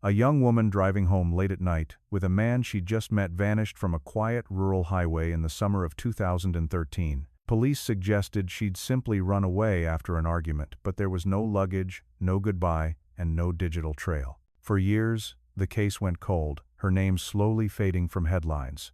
A young woman driving home late at night, with a man she'd just met vanished from a quiet rural highway in the summer of 2013. Police suggested she'd simply run away after an argument, but there was no luggage, no goodbye, and no digital trail. For years, the case went cold, her name slowly fading from headlines.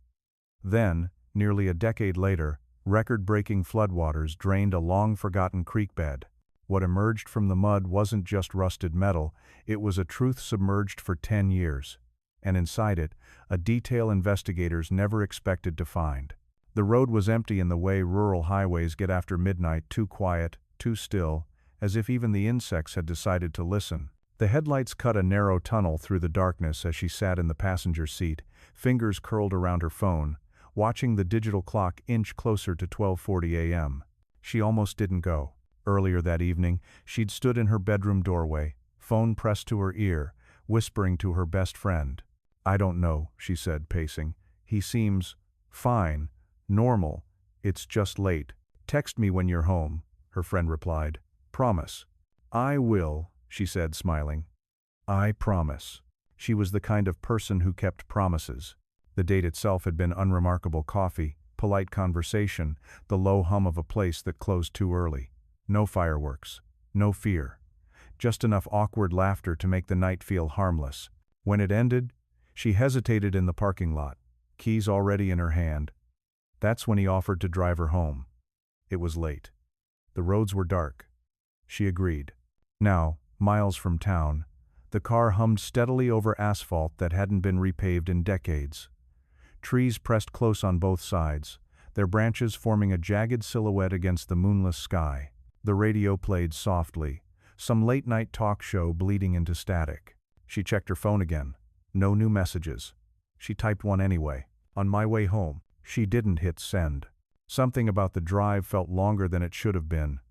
Then, nearly a decade later, record-breaking floodwaters drained a long-forgotten creek bed. What emerged from the mud wasn't just rusted metal, it was a truth submerged for 10 years. And inside it, a detail investigators never expected to find. The road was empty in the way rural highways get after midnight, too quiet, too still, as if even the insects had decided to listen. The headlights cut a narrow tunnel through the darkness as she sat in the passenger seat, fingers curled around her phone, watching the digital clock inch closer to 12:40 a.m. She almost didn't go. Earlier that evening, she'd stood in her bedroom doorway, phone pressed to her ear, whispering to her best friend. "I don't know," she said, pacing. "He seems fine, normal. It's just late. Text me when you're home," her friend replied. "Promise." "I will," she said, smiling. "I promise." She was the kind of person who kept promises. The date itself had been unremarkable: coffee, polite conversation, the low hum of a place that closed too early. No fireworks, no fear. Just enough awkward laughter to make the night feel harmless. When it ended, she hesitated in the parking lot, keys already in her hand. That's when he offered to drive her home. It was late. The roads were dark. She agreed. Now, miles from town, the car hummed steadily over asphalt that hadn't been repaved in decades. Trees pressed close on both sides, their branches forming a jagged silhouette against the moonless sky. The radio played softly, some late-night talk show bleeding into static. She checked her phone again. No new messages. She typed one anyway. "On my way home." She didn't hit send. Something about the drive felt longer than it should have been.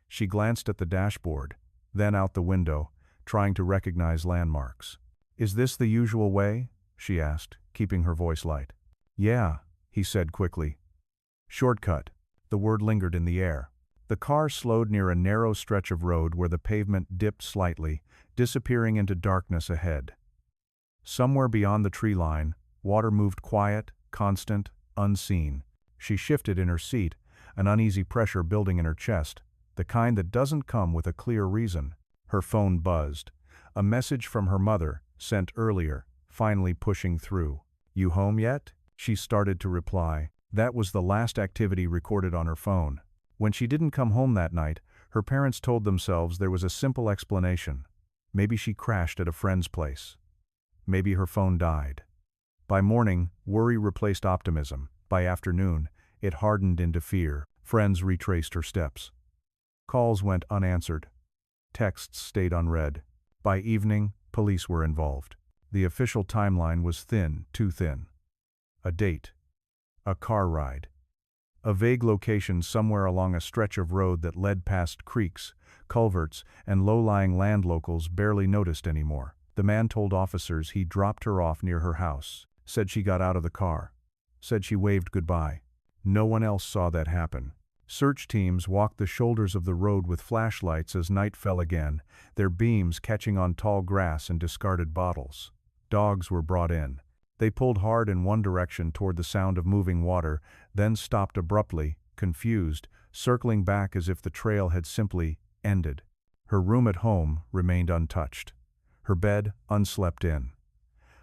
She glanced at the dashboard, then out the window, trying to recognize landmarks. "Is this the usual way?" she asked, keeping her voice light. "Yeah," he said quickly. "Shortcut." The word lingered in the air. The car slowed near a narrow stretch of road where the pavement dipped slightly, disappearing into darkness ahead. Somewhere beyond the tree line, water moved quiet, constant, unseen. She shifted in her seat, an uneasy pressure building in her chest, the kind that doesn't come with a clear reason. Her phone buzzed. A message from her mother, sent earlier, finally pushing through. "You home yet?" She started to reply. That was the last activity recorded on her phone. When she didn't come home that night, her parents told themselves there was a simple explanation. Maybe she crashed at a friend's place. Maybe her phone died. By morning, worry replaced optimism. By afternoon, it hardened into fear. Friends retraced her steps. Calls went unanswered. Texts stayed unread. By evening, police were involved. The official timeline was thin, too thin. A date. A car ride. A vague location somewhere along a stretch of road that led past creeks, culverts, and low-lying land locals barely noticed anymore. The man told officers he dropped her off near her house, said she got out of the car, said she waved goodbye. No one else saw that happen. Search teams walked the shoulders of the road with flashlights as night fell again, their beams catching on tall grass and discarded bottles. Dogs were brought in. They pulled hard in one direction toward the sound of moving water, then stopped abruptly, confused, circling back as if the trail had simply ended. Her room at home remained untouched. Her bed unslept in.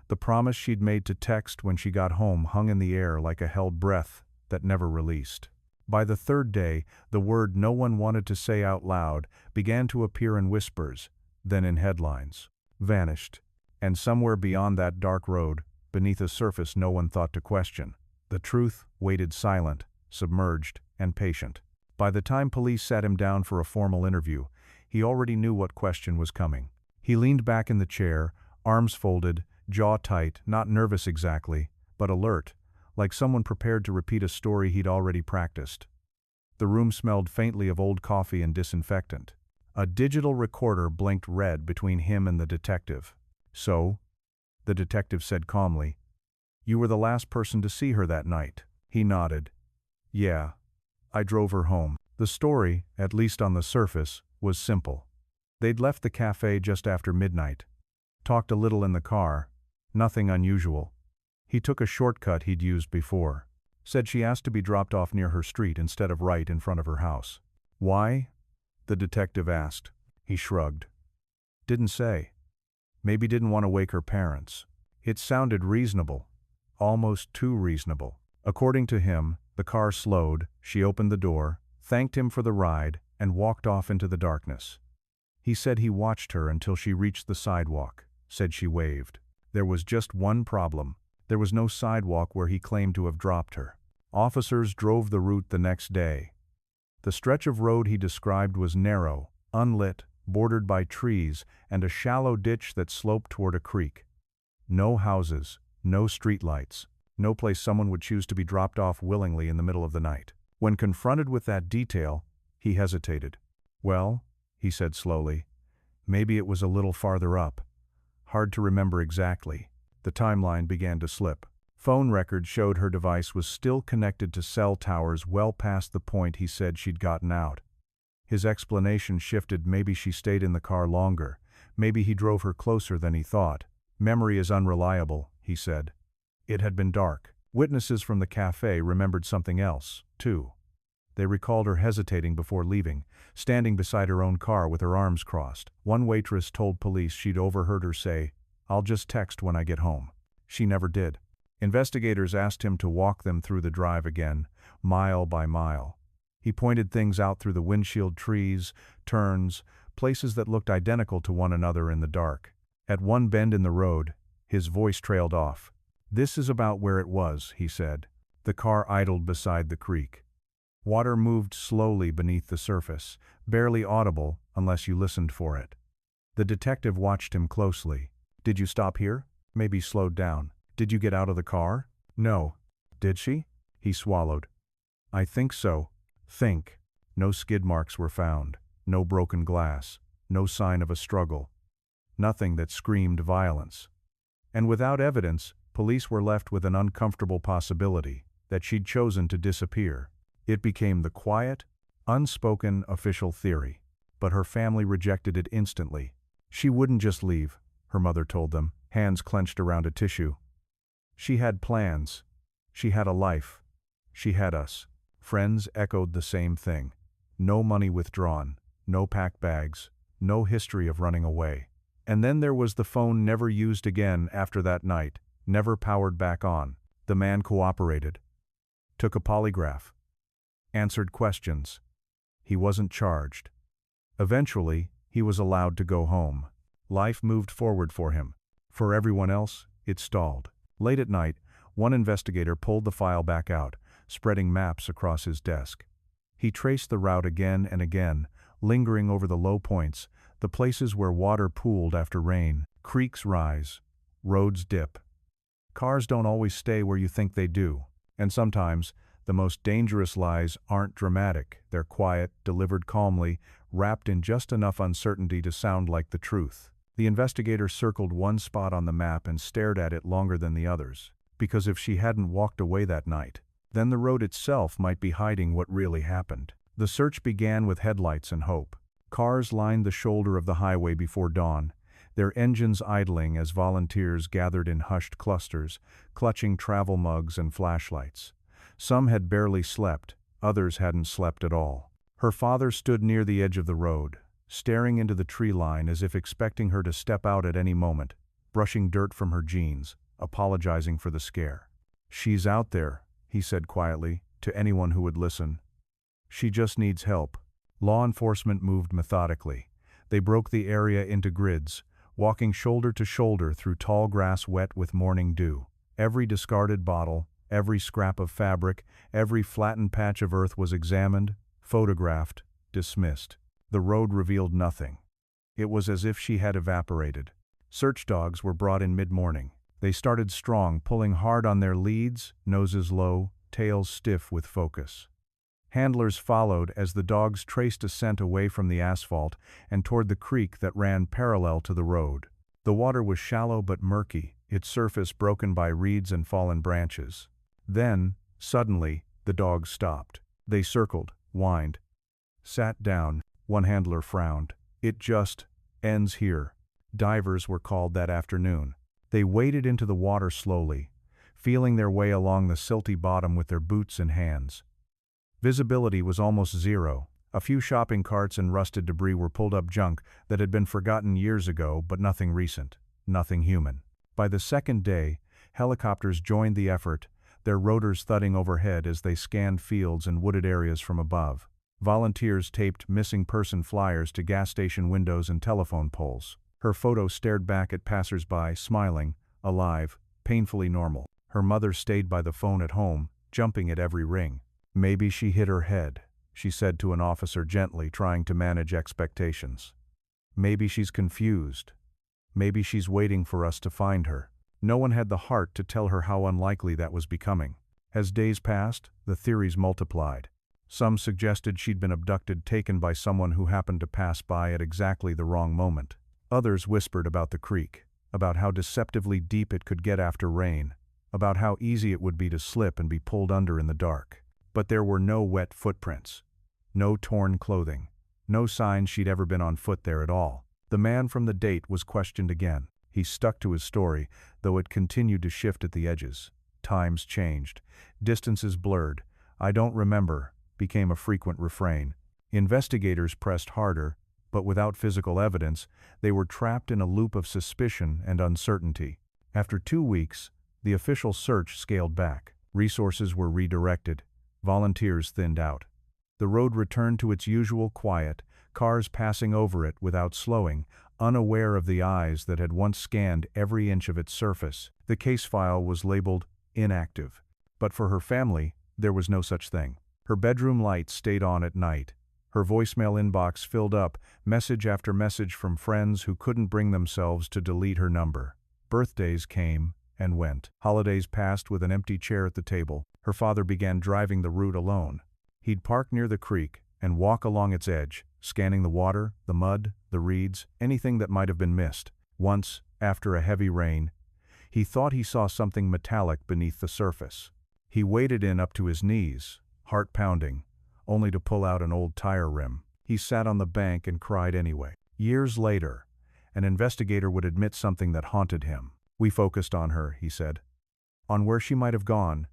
The promise she'd made to text when she got home hung in the air like a held breath that never released. By the third day, the word no one wanted to say out loud began to appear in whispers, then in headlines. Vanished. And somewhere beyond that dark road, beneath a surface no one thought to question, the truth waited silent, submerged, and patient. By the time police sat him down for a formal interview, he already knew what question was coming. He leaned back in the chair, arms folded, jaw tight, not nervous exactly, but alert, like someone prepared to repeat a story he'd already practiced. The room smelled faintly of old coffee and disinfectant. A digital recorder blinked red between him and the detective. "So?" the detective said calmly. "You were the last person to see her that night." He nodded. "Yeah. I drove her home." The story, at least on the surface, was simple. They'd left the cafe just after midnight. Talked a little in the car. Nothing unusual. He took a shortcut he'd used before. Said she asked to be dropped off near her street instead of right in front of her house. Why? The detective asked. He shrugged. Didn't say. Maybe didn't want to wake her parents. It sounded reasonable. Almost too reasonable. According to him, the car slowed, she opened the door, thanked him for the ride, and walked off into the darkness. He said he watched her until she reached the sidewalk, said she waved. There was just one problem. There was no sidewalk where he claimed to have dropped her. Officers drove the route the next day. The stretch of road he described was narrow, unlit, bordered by trees, and a shallow ditch that sloped toward a creek. No houses, no streetlights, no place someone would choose to be dropped off willingly in the middle of the night. When confronted with that detail, he hesitated. Well, he said slowly, maybe it was a little farther up. Hard to remember exactly. The timeline began to slip. Phone records showed her device was still connected to cell towers well past the point he said she'd gotten out. His explanation shifted. Maybe she stayed in the car longer. Maybe he drove her closer than he thought. Memory is unreliable, he said. It had been dark. Witnesses from the cafe remembered something else, too. They recalled her hesitating before leaving, standing beside her own car with her arms crossed. One waitress told police she'd overheard her say, "I'll just text when I get home." She never did. Investigators asked him to walk them through the drive again, mile by mile. He pointed things out through the windshield, trees, turns, places that looked identical to one another in the dark. At one bend in the road, his voice trailed off. "This is about where it was," he said. The car idled beside the creek. Water moved slowly beneath the surface, barely audible unless you listened for it. The detective watched him closely. "Did you stop here?" Maybe slowed down. "Did you get out of the car?" "No." "Did she?" He swallowed. "I think so." Think. No skid marks were found. No broken glass. No sign of a struggle. Nothing that screamed violence. And without evidence, police were left with an uncomfortable possibility that she'd chosen to disappear. It became the quiet, unspoken official theory. But her family rejected it instantly. She wouldn't just leave, her mother told them, hands clenched around a tissue. She had plans. She had a life. She had us. Friends echoed the same thing. No money withdrawn. No packed bags. No history of running away. And then there was the phone never used again after that night, never powered back on. The man cooperated. Took a polygraph. Answered questions. He wasn't charged. Eventually, he was allowed to go home. Life moved forward for him. For everyone else, it stalled. Late at night, one investigator pulled the file back out, spreading maps across his desk. He traced the route again and again, lingering over the low points, the places where water pooled after rain. Creeks rise. Roads dip. Cars don't always stay where you think they do. And sometimes, the most dangerous lies aren't dramatic. They're quiet, delivered calmly, wrapped in just enough uncertainty to sound like the truth. The investigator circled one spot on the map and stared at it longer than the others. Because if she hadn't walked away that night, then the road itself might be hiding what really happened. The search began with headlights and hope. Cars lined the shoulder of the highway before dawn, their engines idling as volunteers gathered in hushed clusters, clutching travel mugs and flashlights. Some had barely slept, others hadn't slept at all. Her father stood near the edge of the road, staring into the tree line as if expecting her to step out at any moment, brushing dirt from her jeans, apologizing for the scare. "She's out there," he said quietly, to anyone who would listen. "She just needs help." Law enforcement moved methodically. They broke the area into grids, walking shoulder to shoulder through tall grass wet with morning dew. Every discarded bottle, every scrap of fabric, every flattened patch of earth was examined, photographed, dismissed. The road revealed nothing. It was as if she had evaporated. Search dogs were brought in mid-morning. They started strong, pulling hard on their leads, noses low, tails stiff with focus. Handlers followed as the dogs traced a scent away from the asphalt and toward the creek that ran parallel to the road. The water was shallow but murky, its surface broken by reeds and fallen branches. Then, suddenly, the dogs stopped. They circled, whined, sat down. One handler frowned. "It just ends here." Divers were called that afternoon. They waded into the water slowly, feeling their way along the silty bottom with their boots in hands. Visibility was almost zero. A few shopping carts and rusted debris were pulled up junk that had been forgotten years ago, but nothing recent, nothing human. By the second day, helicopters joined the effort, their rotors thudding overhead as they scanned fields and wooded areas from above. Volunteers taped missing person flyers to gas station windows and telephone poles. Her photo stared back at passers-by, smiling, alive, painfully normal. Her mother stayed by the phone at home, jumping at every ring. "Maybe she hit her head," she said to an officer gently, trying to manage expectations. "Maybe she's confused. Maybe she's waiting for us to find her." No one had the heart to tell her how unlikely that was becoming. As days passed, the theories multiplied. Some suggested she'd been abducted, taken by someone who happened to pass by at exactly the wrong moment. Others whispered about the creek, about how deceptively deep it could get after rain, about how easy it would be to slip and be pulled under in the dark. But there were no wet footprints, no torn clothing, no signs she'd ever been on foot there at all. The man from the date was questioned again. He stuck to his story, though it continued to shift at the edges. Times changed. Distances blurred. "I don't remember," became a frequent refrain. Investigators pressed harder, but without physical evidence, they were trapped in a loop of suspicion and uncertainty. After 2 weeks, the official search scaled back. Resources were redirected. Volunteers thinned out. The road returned to its usual quiet, cars passing over it without slowing, unaware of the eyes that had once scanned every inch of its surface. The case file was labeled inactive. But for her family, there was no such thing. Her bedroom light stayed on at night. Her voicemail inbox filled up, message after message from friends who couldn't bring themselves to delete her number. Birthdays came and went. Holidays passed with an empty chair at the table. Her father began driving the route alone. He'd park near the creek and walk along its edge, scanning the water, the mud, the reeds, anything that might have been missed. Once, after a heavy rain, he thought he saw something metallic beneath the surface. He waded in up to his knees, heart pounding, only to pull out an old tire rim. He sat on the bank and cried anyway. Years later, an investigator would admit something that haunted him. "We focused on her," he said. "On where she might have gone.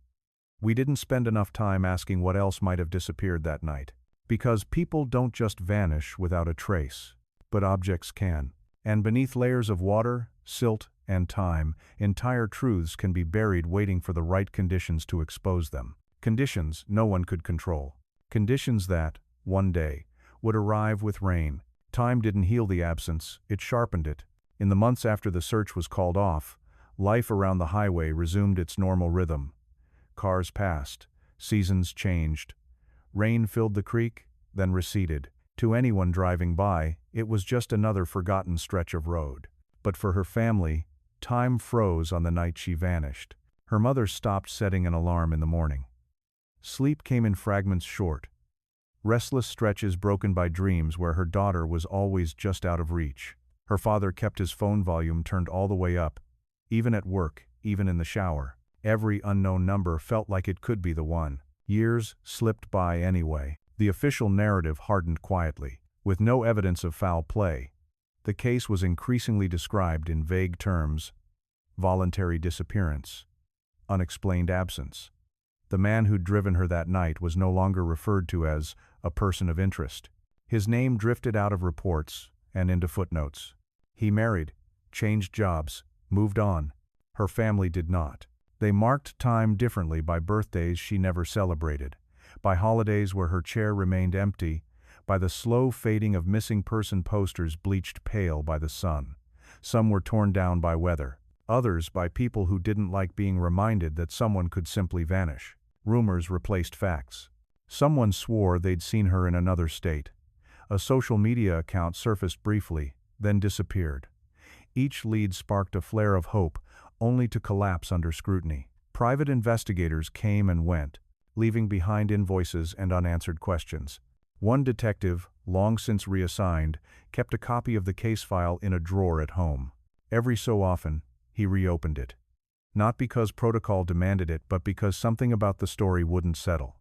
We didn't spend enough time asking what else might have disappeared that night. Because people don't just vanish without a trace, but objects can. And beneath layers of water, silt, and time, entire truths can be buried waiting for the right conditions to expose them. Conditions no one could control. Conditions that, one day, would arrive with rain. Time didn't heal the absence, it sharpened it. In the months after the search was called off, life around the highway resumed its normal rhythm. Cars passed, seasons changed. Rain filled the creek, then receded. To anyone driving by, it was just another forgotten stretch of road. But for her family, time froze on the night she vanished. Her mother stopped setting an alarm in the morning. Sleep came in fragments short. Restless stretches broken by dreams where her daughter was always just out of reach. Her father kept his phone volume turned all the way up. Even at work, even in the shower. Every unknown number felt like it could be the one. Years slipped by anyway. The official narrative hardened quietly, with no evidence of foul play. The case was increasingly described in vague terms: voluntary disappearance, unexplained absence. The man who'd driven her that night was no longer referred to as a person of interest. His name drifted out of reports and into footnotes. He married, changed jobs, moved on. Her family did not. They marked time differently by birthdays she never celebrated, by holidays where her chair remained empty, by the slow fading of missing person posters bleached pale by the sun. Some were torn down by weather, others by people who didn't like being reminded that someone could simply vanish. Rumors replaced facts. Someone swore they'd seen her in another state. A social media account surfaced briefly, then disappeared. Each lead sparked a flare of hope, only to collapse under scrutiny. Private investigators came and went, leaving behind invoices and unanswered questions. One detective, long since reassigned, kept a copy of the case file in a drawer at home. Every so often, he reopened it. Not because protocol demanded it, but because something about the story wouldn't settle.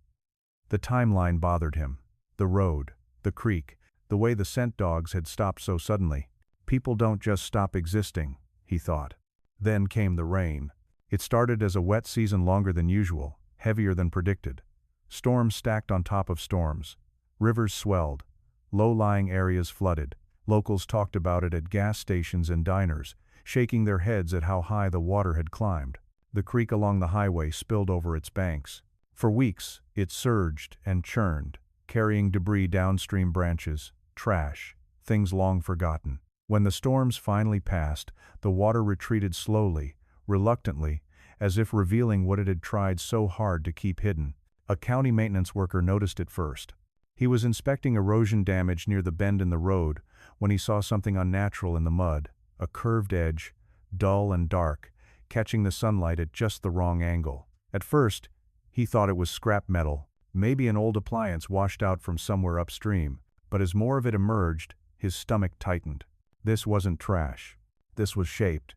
The timeline bothered him. The road, the creek, the way the scent dogs had stopped so suddenly. People don't just stop existing, he thought. Then came the rain. It started as a wet season longer than usual, heavier than predicted. Storms stacked on top of storms. Rivers swelled. Low-lying areas flooded. Locals talked about it at gas stations and diners, shaking their heads at how high the water had climbed. The creek along the highway spilled over its banks. For weeks, it surged and churned, carrying debris downstream branches, trash, things long forgotten. When the storms finally passed, the water retreated slowly, reluctantly, as if revealing what it had tried so hard to keep hidden. A county maintenance worker noticed it first. He was inspecting erosion damage near the bend in the road when he saw something unnatural in the mud, a curved edge, dull and dark, catching the sunlight at just the wrong angle. At first, he thought it was scrap metal, maybe an old appliance washed out from somewhere upstream, but as more of it emerged, his stomach tightened. This wasn't trash. This was shaped,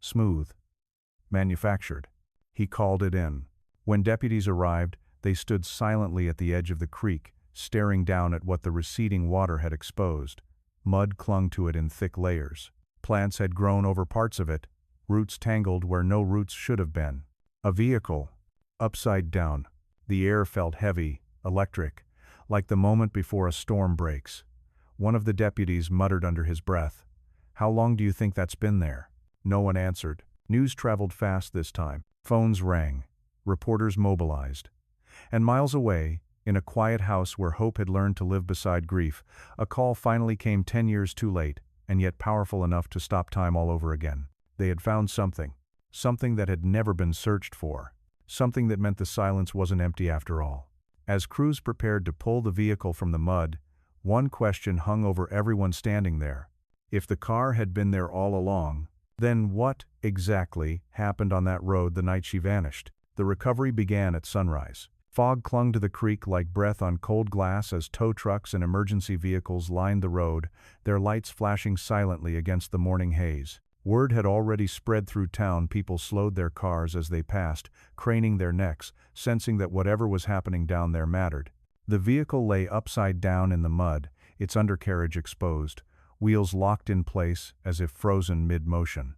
smooth, manufactured. He called it in. When deputies arrived, they stood silently at the edge of the creek, staring down at what the receding water had exposed. Mud clung to it in thick layers. Plants had grown over parts of it, roots tangled where no roots should have been. A vehicle, upside down. The air felt heavy, electric, like the moment before a storm breaks. One of the deputies muttered under his breath, "How long do you think that's been there?" No one answered. News traveled fast this time. Phones rang. Reporters mobilized. And miles away, in a quiet house where hope had learned to live beside grief, a call finally came 10 years too late, and yet powerful enough to stop time all over again. They had found something. Something that had never been searched for. Something that meant the silence wasn't empty after all. As crews prepared to pull the vehicle from the mud, one question hung over everyone standing there. If the car had been there all along, then what, exactly, happened on that road the night she vanished? The recovery began at sunrise. Fog clung to the creek like breath on cold glass as tow trucks and emergency vehicles lined the road, their lights flashing silently against the morning haze. Word had already spread through town. People slowed their cars as they passed, craning their necks, sensing that whatever was happening down there mattered. The vehicle lay upside down in the mud, its undercarriage exposed, wheels locked in place as if frozen mid-motion.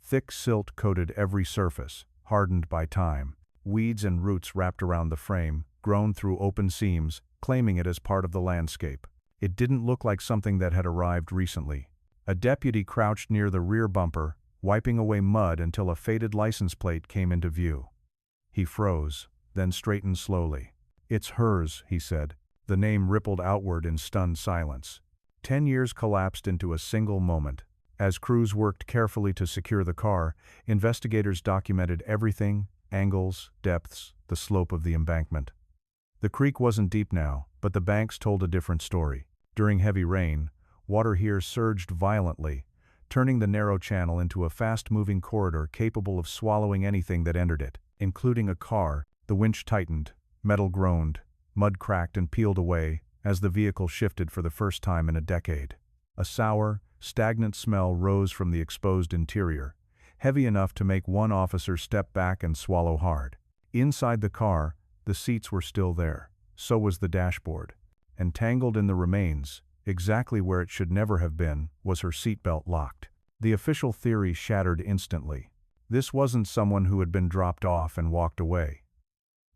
Thick silt coated every surface, hardened by time. Weeds and roots wrapped around the frame, grown through open seams, claiming it as part of the landscape. It didn't look like something that had arrived recently. A deputy crouched near the rear bumper, wiping away mud until a faded license plate came into view. He froze, then straightened slowly. "It's hers," he said. The name rippled outward in stunned silence. 10 years collapsed into a single moment. As crews worked carefully to secure the car, investigators documented everything: angles, depths, the slope of the embankment. The creek wasn't deep now, but the banks told a different story. During heavy rain, water here surged violently, turning the narrow channel into a fast-moving corridor capable of swallowing anything that entered it, including a car. The winch tightened, metal groaned, mud cracked and peeled away as the vehicle shifted for the first time in a decade. A sour, stagnant smell rose from the exposed interior, heavy enough to make one officer step back and swallow hard. Inside the car, the seats were still there. So was the dashboard. And tangled in the remains, exactly where it should never have been, was her seatbelt locked. The official theory shattered instantly. This wasn't someone who had been dropped off and walked away.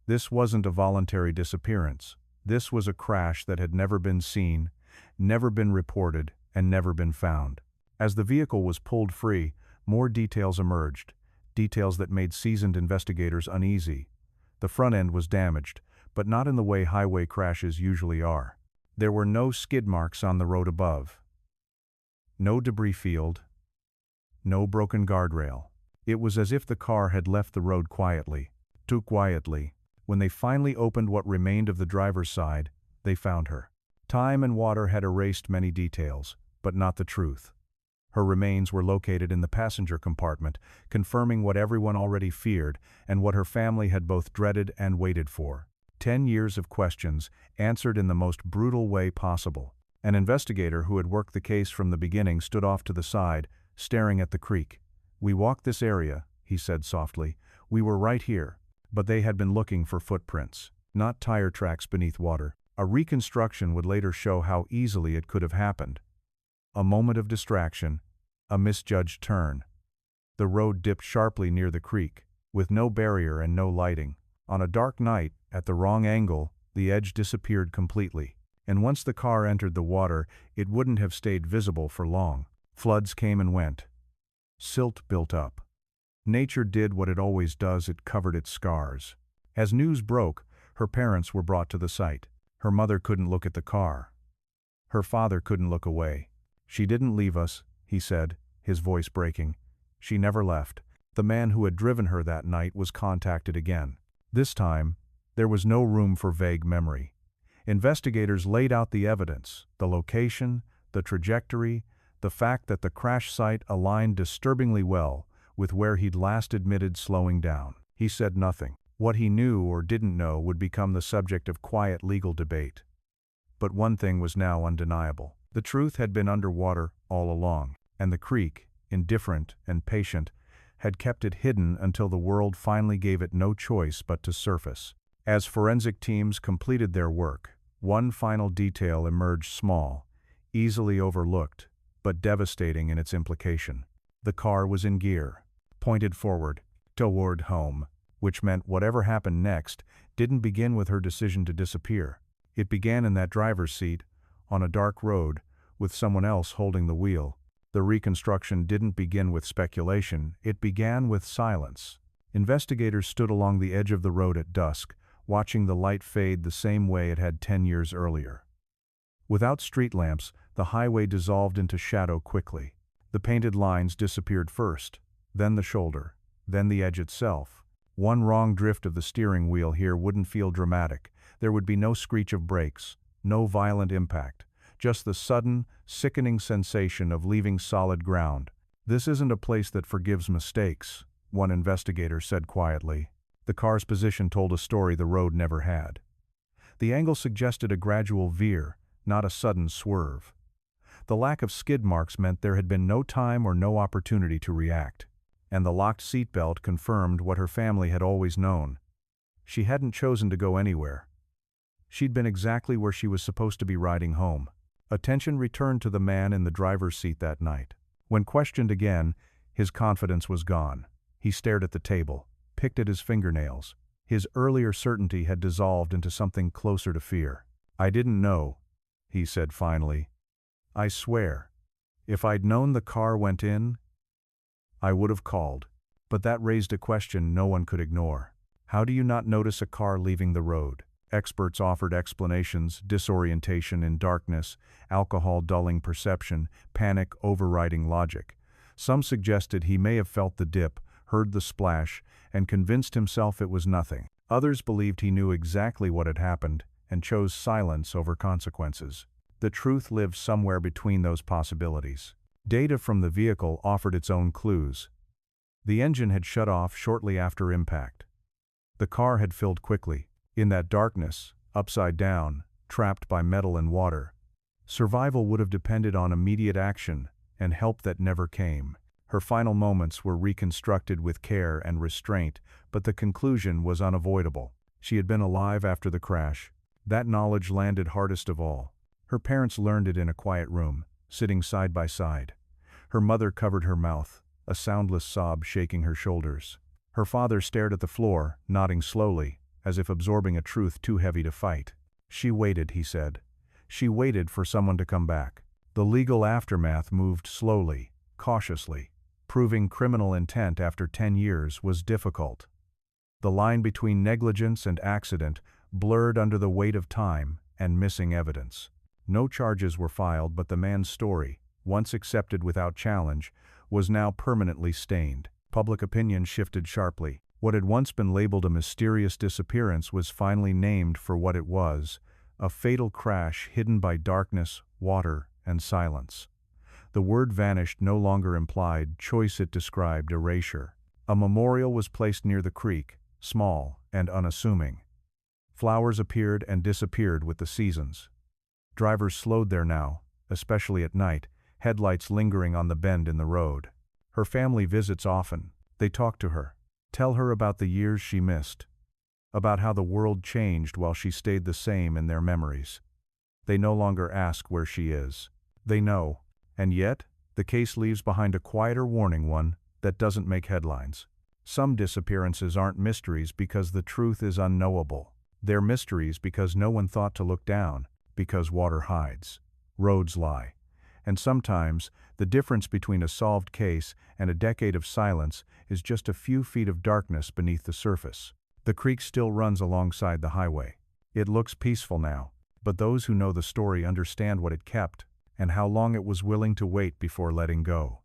This wasn't a voluntary disappearance. This was a crash that had never been seen, never been reported, and never been found. As the vehicle was pulled free, more details emerged, details that made seasoned investigators uneasy. The front end was damaged, but not in the way highway crashes usually are. There were no skid marks on the road above. No debris field. No broken guardrail. It was as if the car had left the road quietly, too quietly. When they finally opened what remained of the driver's side, they found her. Time and water had erased many details, but not the truth. Her remains were located in the passenger compartment, confirming what everyone already feared and what her family had both dreaded and waited for. 10 years of questions, answered in the most brutal way possible. An investigator who had worked the case from the beginning stood off to the side, staring at the creek. "We walked this area," he said softly. "We were right here." But they had been looking for footprints, not tire tracks beneath water. A reconstruction would later show how easily it could have happened. A moment of distraction, A misjudged turn. The road dipped sharply near the creek, with no barrier and no lighting. On a dark night, at the wrong angle, the edge disappeared completely. And once the car entered the water, it wouldn't have stayed visible for long. Floods came and went. Silt built up. Nature did what it always does, it covered its scars. As news broke, her parents were brought to the site. Her mother couldn't look at the car. Her father couldn't look away. "She didn't leave us," he said, his voice breaking. "She never left." The man who had driven her that night was contacted again. This time, there was no room for vague memory. Investigators laid out the evidence, the location, the trajectory, the fact that the crash site aligned disturbingly well with where he'd last admitted slowing down. He said nothing. What he knew or didn't know would become the subject of quiet legal debate. But one thing was now undeniable. The truth had been underwater all along, and the creek, indifferent and patient, had kept it hidden until the world finally gave it no choice but to surface. As forensic teams completed their work, one final detail emerged, small, easily overlooked, but devastating in its implication. The car was in gear, pointed forward, toward home, which meant whatever happened next didn't begin with her decision to disappear. It began in that driver's seat, on a dark road, with someone else holding the wheel. The reconstruction didn't begin with speculation, it began with silence. Investigators stood along the edge of the road at dusk, watching the light fade the same way it had 10 years earlier. Without street lamps, the highway dissolved into shadow quickly. The painted lines disappeared first, then the shoulder, then the edge itself. One wrong drift of the steering wheel here wouldn't feel dramatic. There would be no screech of brakes, no violent impact, just the sudden, sickening sensation of leaving solid ground. "This isn't a place that forgives mistakes," one investigator said quietly. The car's position told a story the road never had. The angle suggested a gradual veer, not a sudden swerve. The lack of skid marks meant there had been no time or no opportunity to react. And the locked seatbelt confirmed what her family had always known. She hadn't chosen to go anywhere. She'd been exactly where she was supposed to be, riding home. Attention returned to the man in the driver's seat that night. When questioned again, his confidence was gone. He stared at the table, picked at his fingernails. His earlier certainty had dissolved into something closer to fear. "I didn't know," he said finally. "I swear, if I'd known the car went in, I would have called." But that raised a question no one could ignore. How do you not notice a car leaving the road? Experts offered explanations: disorientation in darkness, alcohol dulling perception, panic overriding logic. Some suggested he may have felt the dip, heard the splash, and convinced himself it was nothing. Others believed he knew exactly what had happened and chose silence over consequences. The truth lived somewhere between those possibilities. Data from the vehicle offered its own clues. The engine had shut off shortly after impact. The car had filled quickly. In that darkness, upside down, trapped by metal and water, survival would have depended on immediate action and help that never came. Her final moments were reconstructed with care and restraint, but the conclusion was unavoidable. She had been alive after the crash. That knowledge landed hardest of all. Her parents learned it in a quiet room, sitting side by side. Her mother covered her mouth, a soundless sob shaking her shoulders. Her father stared at the floor, nodding slowly, as if absorbing a truth too heavy to fight. "She waited," he said. "She waited for someone to come back." The legal aftermath moved slowly, cautiously. Proving criminal intent after 10 years was difficult. The line between negligence and accident blurred under the weight of time and missing evidence. No charges were filed, but the man's story, once accepted without challenge, was now permanently stained. Public opinion shifted sharply. What had once been labeled a mysterious disappearance was finally named for what it was: a fatal crash hidden by darkness, water, and silence. The word vanished no longer implied choice, it described erasure. A memorial was placed near the creek, small and unassuming. Flowers appeared and disappeared with the seasons. Drivers slowed there now, especially at night, headlights lingering on the bend in the road. Her family visits often. They talk to her, tell her about the years she missed, about how the world changed while she stayed the same in their memories. They no longer ask where she is. They know, and yet, the case leaves behind a quieter warning, one that doesn't make headlines. Some disappearances aren't mysteries because the truth is unknowable. They're mysteries because no one thought to look down, because water hides, roads lie. And sometimes, the difference between a solved case and a decade of silence is just a few feet of darkness beneath the surface. The creek still runs alongside the highway. It looks peaceful now, but those who know the story understand what it kept, and how long it was willing to wait before letting go.